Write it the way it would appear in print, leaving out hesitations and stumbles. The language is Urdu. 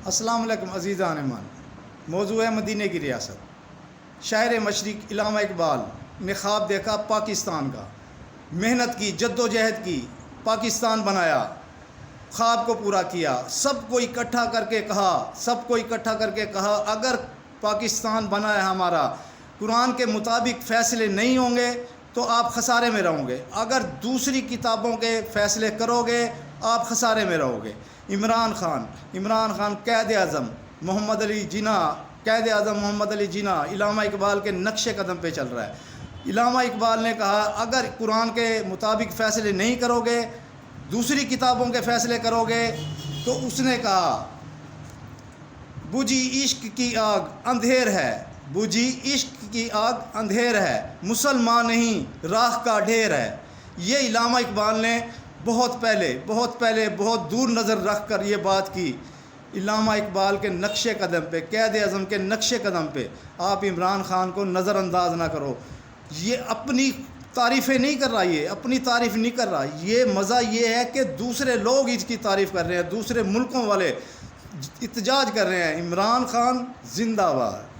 السلام علیکم عزیزان ایمان۔ موضوع ہے مدینہ کی ریاست۔ شاعر مشرق علامہ اقبال نے خواب دیکھا پاکستان کا، محنت کی، جد و جہد کی، پاکستان بنایا، خواب کو پورا کیا۔ سب کو اکٹھا کر کے کہا اگر پاکستان بنا ہے ہمارا، قرآن کے مطابق فیصلے نہیں ہوں گے تو آپ خسارے میں رہو گے، اگر دوسری کتابوں کے فیصلے کرو گے آپ خسارے میں رہو گے۔ عمران خان قائد اعظم محمد علی جناح علامہ اقبال کے نقش قدم پہ چل رہا ہے۔ علامہ اقبال نے کہا اگر قرآن کے مطابق فیصلے نہیں کرو گے، دوسری کتابوں کے فیصلے کرو گے، تو اس نے کہا بجھی عشق کی آگ اندھیر ہے، مسلمان نہیں راہ کا ڈھیر ہے۔ یہ علامہ اقبال نے بہت پہلے بہت دور نظر رکھ کر یہ بات کی۔ علامہ اقبال کے نقش قدم پہ، قائد اعظم کے نقش قدم پہ آپ عمران خان کو نظر انداز نہ کرو۔ یہ اپنی تعریفیں نہیں کر رہا، یہ مزہ یہ ہے کہ دوسرے لوگ اس کی تعریف کر رہے ہیں، دوسرے ملکوں والے احتجاج کر رہے ہیں۔ عمران خان زندہ باد۔